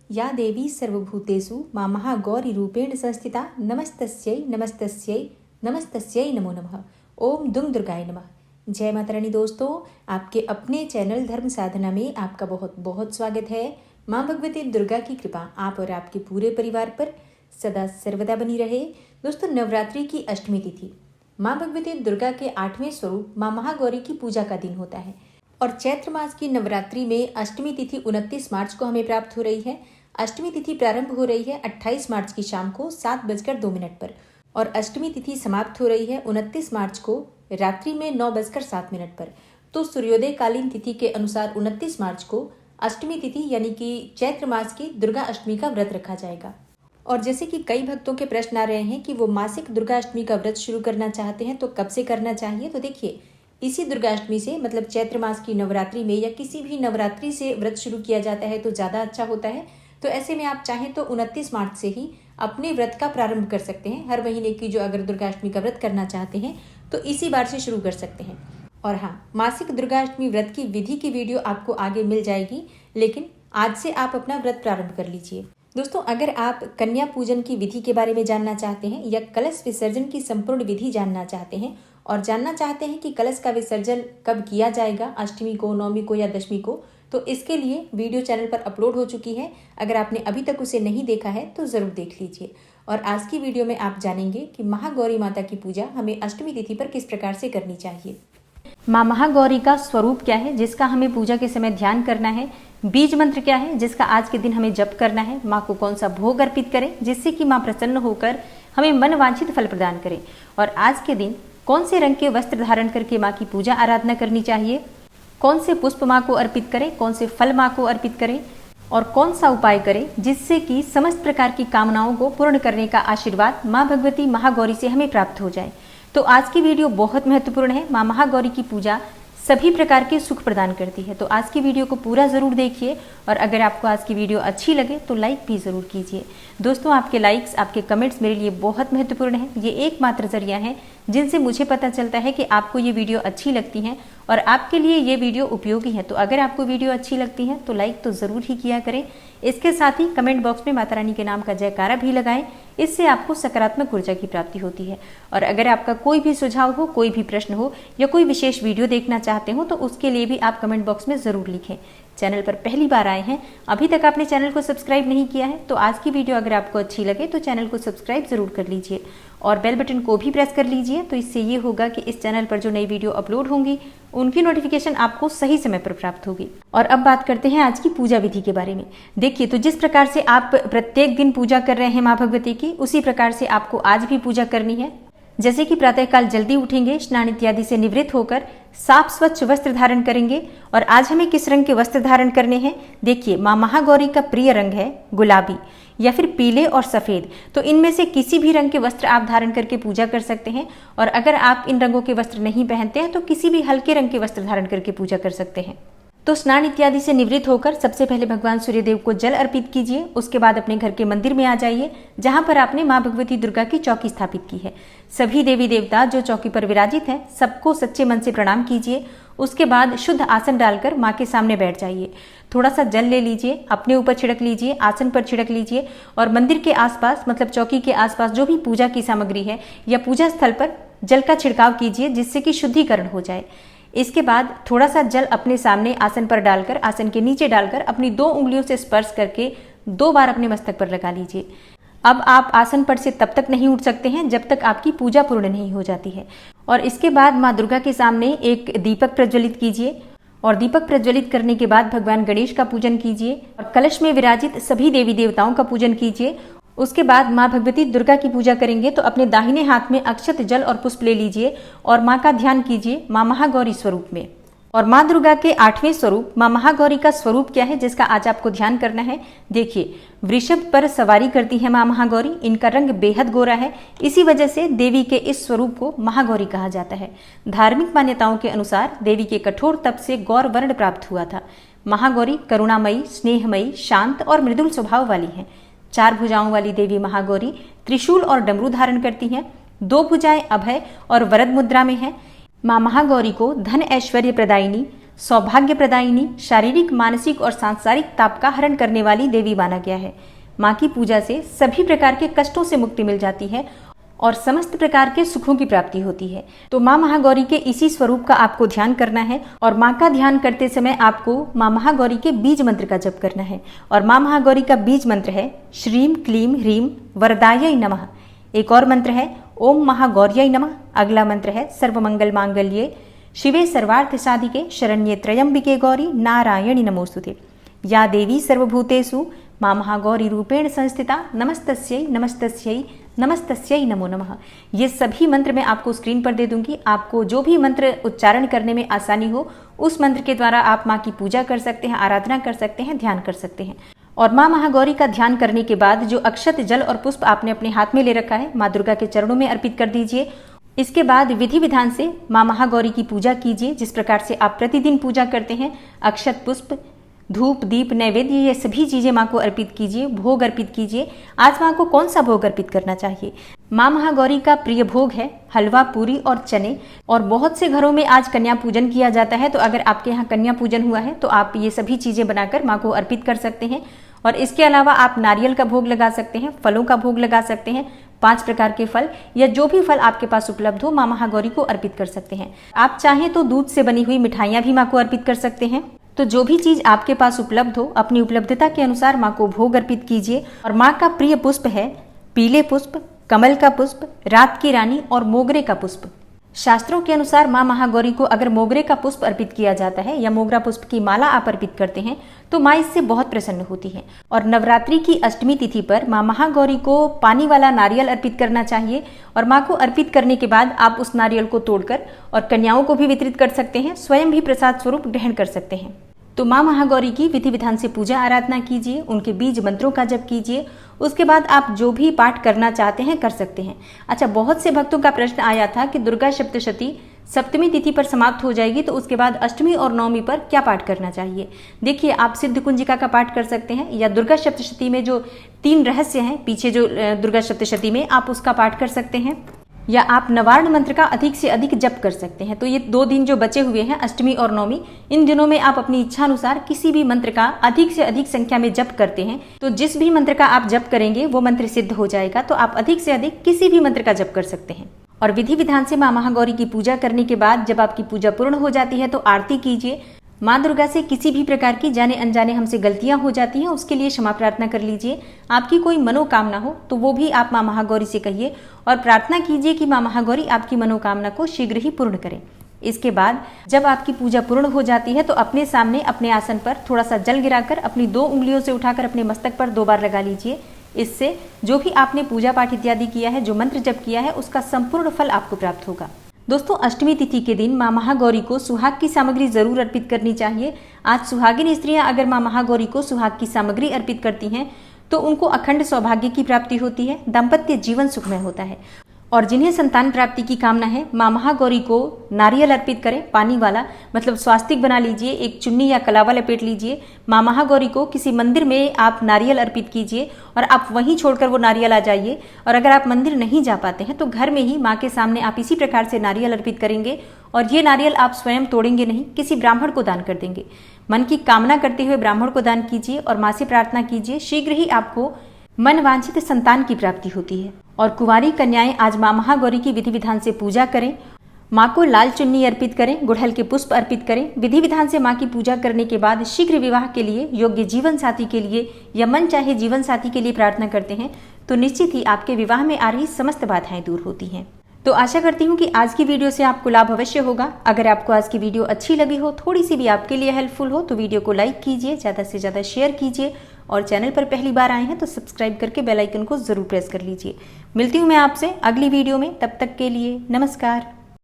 या देवी सर्वभूतेषु मां महागौरीरूपेण संस्थिता नमस्तस्यै नमस्तस्यै नमस्तस्यै नमो नमः। ओम दुंग दुर्गाय नमः। जय माता रानी। दोस्तों, आपके अपने चैनल धर्म साधना में आपका बहुत बहुत स्वागत है। माँ भगवती दुर्गा की कृपा आप और आपके पूरे परिवार पर सदा सर्वदा बनी रहे। दोस्तों, नवरात्रि की अष्टमी तिथि माँ भगवती दुर्गा के 8वें स्वरूप माँ महागौरी की पूजा का दिन होता है और चैत्र मास की नवरात्रि में अष्टमी तिथि 29 मार्च को हमें प्राप्त हो रही है। अष्टमी तिथि प्रारंभ हो रही है 28 मार्च की शाम को 7:02 पर और अष्टमी तिथि समाप्त हो रही है 29 मार्च को रात्रि में 9:07 पर। तो सूर्योदय कालीन तिथि के अनुसार 29 मार्च को अष्टमी तिथि यानी कि चैत्र मास की दुर्गा अष्टमी का व्रत रखा जाएगा। और जैसे कि कई भक्तों के प्रश्न आ रहे हैं कि वो मासिक दुर्गा अष्टमी का व्रत शुरू करना चाहते हैं तो कब से करना चाहिए, तो देखिए इसी दुर्गा अष्टमी से मतलब चैत्र मास की नवरात्रि में या किसी भी नवरात्रि से व्रत शुरू किया जाता है तो ज़्यादा अच्छा होता है। तो ऐसे में आप चाहें तो 29 मार्च से ही अपने व्रत का प्रारंभ कर सकते हैं। हर महीने की जो अगर दुर्गा अष्टमी का व्रत करना चाहते हैं तो इसी बार से शुरू कर सकते हैं। और हाँ, मासिक दुर्गा अष्टमी व्रत की विधि की वीडियो आपको आगे मिल जाएगी, लेकिन आज से आप अपना व्रत प्रारंभ कर लीजिए। दोस्तों, अगर आप कन्या पूजन की विधि के बारे में जानना चाहते हैं या कलश विसर्जन की संपूर्ण विधि जानना चाहते हैं और जानना चाहते हैं कि कलश का विसर्जन कब किया जाएगा, अष्टमी को, नवमी को या दशमी को, तो इसके लिए वीडियो चैनल पर अपलोड हो चुकी है। अगर आपने अभी तक उसे नहीं देखा है तो ज़रूर देख लीजिए। और आज की वीडियो में आप जानेंगे कि महागौरी माता की पूजा हमें अष्टमी तिथि पर किस प्रकार से करनी चाहिए। माँ महागौरी का स्वरूप क्या है जिसका हमें पूजा के समय ध्यान करना है, बीज मंत्र क्या है जिसका आज के दिन हमें जप करना है, माँ को कौन सा भोग अर्पित करें जिससे कि माँ प्रसन्न होकर हमें मन वांछित फल प्रदान करें, और आज के दिन कौन से रंग के वस्त्र धारण करके माँ की पूजा आराधना करनी चाहिए, कौन से पुष्प माँ को अर्पित करें, कौन से फल माँ को अर्पित करें और कौन सा उपाय करें जिससे कि समस्त प्रकार की कामनाओं को पूर्ण करने का आशीर्वाद माँ भगवती महागौरी से हमें प्राप्त हो जाए। तो आज की वीडियो बहुत महत्वपूर्ण है। माँ महागौरी की पूजा सभी प्रकार के सुख प्रदान करती है। तो आज की वीडियो को पूरा ज़रूर देखिए और अगर आपको आज की वीडियो अच्छी लगे तो लाइक भी ज़रूर कीजिए। दोस्तों, आपके लाइक्स, आपके कमेंट्स मेरे लिए बहुत महत्वपूर्ण है। ये एकमात्र जरिया है जिनसे मुझे पता चलता है कि आपको ये वीडियो अच्छी लगती है और आपके लिए ये वीडियो उपयोगी है। तो अगर आपको वीडियो अच्छी लगती है तो लाइक तो ज़रूर ही किया करें। इसके साथ ही कमेंट बॉक्स में माता रानी के नाम का जयकारा भी लगाएं, इससे आपको सकारात्मक ऊर्जा की प्राप्ति होती है। और अगर आपका कोई भी सुझाव हो, कोई भी प्रश्न हो या कोई विशेष वीडियो देखना चाहते हो तो उसके लिए भी आप कमेंट बॉक्स में ज़रूर लिखें। चैनल पर पहली बार आए हैं, अभी तक आपने चैनल को सब्सक्राइब नहीं किया है तो आज की वीडियो अगर आपको अच्छी लगे तो चैनल को सब्सक्राइब जरूर कर लीजिए और बेल बटन को भी प्रेस कर लीजिए। तो इससे ये होगा कि इस चैनल पर जो नई वीडियो अपलोड होंगी उनकी नोटिफिकेशन आपको सही समय पर प्राप्त होगी। और अब बात करते हैं आज की पूजा विधि के बारे में। देखिए, तो जिस प्रकार से आप प्रत्येक दिन पूजा कर रहे हैं माँ भगवती की, उसी प्रकार से आपको आज भी पूजा करनी है। जैसे कि प्रातःकाल जल्दी उठेंगे, स्नान इत्यादि से निवृत्त होकर साफ स्वच्छ वस्त्र धारण करेंगे। और आज हमें किस रंग के वस्त्र धारण करने हैं? देखिए, माँ महागौरी का प्रिय रंग है गुलाबी या फिर पीले और सफ़ेद। तो इनमें से किसी भी रंग के वस्त्र आप धारण करके पूजा कर सकते हैं। और अगर आप इन रंगों के वस्त्र नहीं पहनते हैं तो किसी भी हल्के रंग के वस्त्र धारण करके पूजा कर सकते हैं। तो स्नान इत्यादि से निवृत्त होकर सबसे पहले भगवान सूर्यदेव को जल अर्पित कीजिए। उसके बाद अपने घर के मंदिर में आ जाइए जहां पर आपने माँ भगवती दुर्गा की चौकी स्थापित की है। सभी देवी देवता जो चौकी पर विराजित हैं सबको सच्चे मन से प्रणाम कीजिए। उसके बाद शुद्ध आसन डालकर माँ के सामने बैठ जाइए। थोड़ा सा जल ले लीजिए, अपने ऊपर छिड़क लीजिए, आसन पर छिड़क लीजिए और मंदिर के आसपास मतलब चौकी के आसपास जो भी पूजा की सामग्री है या पूजा स्थल पर जल का छिड़काव कीजिए जिससे कि शुद्धिकरण हो जाए। इसके बाद थोड़ा सा जल अपने सामने आसन पर डालकर, आसन के नीचे डालकर अपनी 2 उंगलियों से स्पर्श करके 2 बार अपने मस्तक पर लगा लीजिए। अब आप आसन पर से तब तक नहीं उठ सकते हैं जब तक आपकी पूजा पूर्ण नहीं हो जाती है। और इसके बाद माँ दुर्गा के सामने एक दीपक प्रज्वलित कीजिए और दीपक प्रज्वलित करने के बाद भगवान गणेश का पूजन कीजिए और कलश में विराजित सभी देवी देवताओं का पूजन कीजिए। उसके बाद माँ भगवती दुर्गा की पूजा करेंगे तो अपने दाहिने हाथ में अक्षत, जल और पुष्प ले लीजिए और माँ का ध्यान कीजिए माँ महागौरी स्वरूप में। और माँ दुर्गा के 8वें स्वरूप माँ महागौरी का स्वरूप क्या है जिसका आज आपको ध्यान करना है? देखिए, वृषभ पर सवारी करती है माँ महागौरी। इनका रंग बेहद गोरा है, इसी वजह से देवी के इस स्वरूप को महागौरी कहा जाता है। धार्मिक मान्यताओं के अनुसार देवी के कठोर तप से गौर वर्ण प्राप्त हुआ था। महागौरी करुणामयी, स्नेहमयी, शांत और मृदुल स्वभाव वाली है। 4 भुजाओं वाली देवी महागौरी त्रिशूल और डमरू धारण करती हैं। 2 भुजाएं अभय और वरद मुद्रा में हैं। माँ महागौरी को धन ऐश्वर्य प्रदायिनी, सौभाग्य प्रदायिनी, शारीरिक, मानसिक और सांसारिक ताप का हरण करने वाली देवी माना गया है। माँ की पूजा से सभी प्रकार के कष्टों से मुक्ति मिल जाती है और समस्त प्रकार के सुखों की प्राप्ति होती है। तो माँ महागौरी के इसी स्वरूप का आपको ध्यान करना है और माँ का ध्यान करते समय आपको माँ महागौरी के बीज मंत्र का जप करना है। और माँ महागौरी का बीज मंत्र है श्रीम क्लीम ह्रीम वरदायै नमः। एक और मंत्र है ओम महागौर्यै नमः। अगला मंत्र है सर्वमंगल मांगल्ये शिवे सर्वार्थ साधिके शरण्ये त्र्यंबिके गौरी नारायणी नमोस्तुते। या देवी सर्वभूतेषु माँ महागौरी रूपेण संस्थिता नमस्तस्यै नमस्तस्यै नमस्तस्यै नमो नमः। ये सभी मंत्र मैं आपको स्क्रीन पर दे दूंगी। आपको जो भी मंत्र उच्चारण करने में आसानी हो उस मंत्र के द्वारा आप माँ की पूजा कर सकते हैं, आराधना कर सकते हैं, ध्यान कर सकते हैं। और माँ महागौरी का ध्यान करने के बाद जो अक्षत, जल और पुष्प आपने अपने हाथ में ले रखा है माँ दुर्गा के चरणों में अर्पित कर दीजिए। इसके बाद विधि विधान से माँ महागौरी की पूजा कीजिए जिस प्रकार से आप प्रतिदिन पूजा करते हैं। अक्षत, पुष्प, धूप, दीप, नैवेद्य, ये सभी चीजें माँ को अर्पित कीजिए, भोग अर्पित कीजिए। आज माँ को कौन सा भोग अर्पित करना चाहिए? माँ महागौरी का प्रिय भोग है हलवा, पूरी और चने। और बहुत से घरों में आज कन्या पूजन किया जाता है, तो अगर आपके यहाँ कन्या पूजन हुआ है तो आप ये सभी चीजें बनाकर माँ को अर्पित कर सकते हैं। और इसके अलावा आप नारियल का भोग लगा सकते हैं, फलों का भोग लगा सकते हैं, 5 प्रकार के फल या जो भी फल आपके पास उपलब्ध हो माँ महागौरी को अर्पित कर सकते हैं। आप चाहें तो दूध से बनी हुई मिठाइयाँ भी माँ को अर्पित कर सकते हैं। तो जो भी चीज आपके पास उपलब्ध हो अपनी उपलब्धता के अनुसार माँ को भोग अर्पित कीजिए। और माँ का प्रिय पुष्प है पीले पुष्प, कमल का पुष्प, रात की रानी और मोगरे का पुष्प। शास्त्रों के अनुसार माँ महागौरी को अगर मोगरे का पुष्प अर्पित किया जाता है या मोगरा पुष्प की माला आप अर्पित करते हैं तो माँ इससे बहुत प्रसन्न होती है। और नवरात्रि की अष्टमी तिथि पर माँ महागौरी को पानी वाला नारियल अर्पित करना चाहिए। और माँ को अर्पित करने के बाद आप उस नारियल को तोड़कर और कन्याओं को भी वितरित कर सकते हैं, स्वयं भी प्रसाद स्वरूप ग्रहण कर सकते हैं। तो माँ महागौरी की विधि विधान से पूजा आराधना कीजिए, उनके बीज मंत्रों का जप कीजिए। उसके बाद आप जो भी पाठ करना चाहते हैं कर सकते हैं। अच्छा, बहुत से भक्तों का प्रश्न आया था कि दुर्गा सप्तशती सप्तमी तिथि पर समाप्त हो जाएगी तो उसके बाद अष्टमी और नवमी पर क्या पाठ करना चाहिए। देखिए, आप सिद्ध कुंजिका का पाठ कर सकते हैं या दुर्गा सप्तशती में जो 3 रहस्य हैं पीछे जो दुर्गा सप्तशती में आप उसका पाठ कर सकते हैं, या आप नवार्ण मंत्र का अधिक से अधिक जप कर सकते हैं। तो ये 2 दिन जो बचे हुए हैं अष्टमी और नवमी, इन दिनों में आप अपनी इच्छा अनुसार किसी भी मंत्र का अधिक से अधिक संख्या में जप करते हैं तो जिस भी मंत्र का आप जप करेंगे वो मंत्र सिद्ध हो जाएगा। तो आप अधिक से अधिक किसी भी मंत्र का जप कर सकते हैं। और विधि विधान से माँ महागौरी की पूजा करने के बाद जब आपकी पूजा पूर्ण हो जाती है तो आरती कीजिए। माँ दुर्गा से किसी भी प्रकार की जाने अनजाने हमसे गलतियां हो जाती हैं उसके लिए क्षमा प्रार्थना कर लीजिए। आपकी कोई मनोकामना हो तो वो भी आप माँ महागौरी से कहिए और प्रार्थना कीजिए कि माँ महागौरी आपकी मनोकामना को शीघ्र ही पूर्ण करें। इसके बाद जब आपकी पूजा पूर्ण हो जाती है तो अपने सामने अपने आसन पर थोड़ा सा जल गिराकर अपनी 2 उंगलियों से उठाकर अपने मस्तक पर 2 बार लगा लीजिए। इससे जो भी आपने पूजा पाठ इत्यादि किया है, जो मंत्र जप किया है, उसका संपूर्ण फल आपको प्राप्त होगा। दोस्तों, अष्टमी तिथि के दिन माँ महागौरी को सुहाग की सामग्री जरूर अर्पित करनी चाहिए। आज सुहागिन स्त्रियां अगर माँ महागौरी को सुहाग की सामग्री अर्पित करती हैं तो उनको अखंड सौभाग्य की प्राप्ति होती है, दाम्पत्य जीवन सुखमय होता है। और जिन्हें संतान प्राप्ति की कामना है माँ महागौरी को नारियल अर्पित करें, पानी वाला, मतलब स्वास्तिक बना लीजिए, एक चुन्नी या कलावा लपेट लीजिए। माँ महागौरी को किसी मंदिर में आप नारियल अर्पित कीजिए और आप वहीं छोड़कर वो नारियल आ जाइए। और अगर आप मंदिर नहीं जा पाते हैं तो घर में ही माँ के सामने आप इसी प्रकार से नारियल अर्पित करेंगे और ये नारियल आप स्वयं तोड़ेंगे नहीं, किसी ब्राह्मण को दान कर देंगे। मन की कामना करते हुए ब्राह्मण को दान कीजिए और माँ से प्रार्थना कीजिए, शीघ्र ही आपको मन वांछित संतान की प्राप्ति होती है। और कुंवारी कन्याएं आज माँ महागौरी की विधि विधान से पूजा करें। माँ को लाल चुन्नी अर्पित करें, गुड़हल के पुष्प अर्पित करें। विधि विधान से माँ की पूजा करने के बाद शीघ्र विवाह के लिए, योग्य जीवन साथी के लिए या मन चाहे जीवन साथी के लिए प्रार्थना करते हैं तो निश्चित ही आपके विवाह में आ रही समस्त बाधाएं दूर होती हैं। तो आशा करती हूँ कि आज की वीडियो से आपको लाभ अवश्य होगा। अगर आपको आज की वीडियो अच्छी लगी हो, थोड़ी सी भी आपके लिए हेल्पफुल हो तो वीडियो को लाइक कीजिए, ज़्यादा से ज़्यादा शेयर कीजिए और चैनल पर पहली बार आए हैं तो सब्सक्राइब करके बेल आइकन को जरूर प्रेस कर लीजिए। मिलती हूँ मैं आपसे अगली वीडियो में, तब तक के लिए नमस्कार।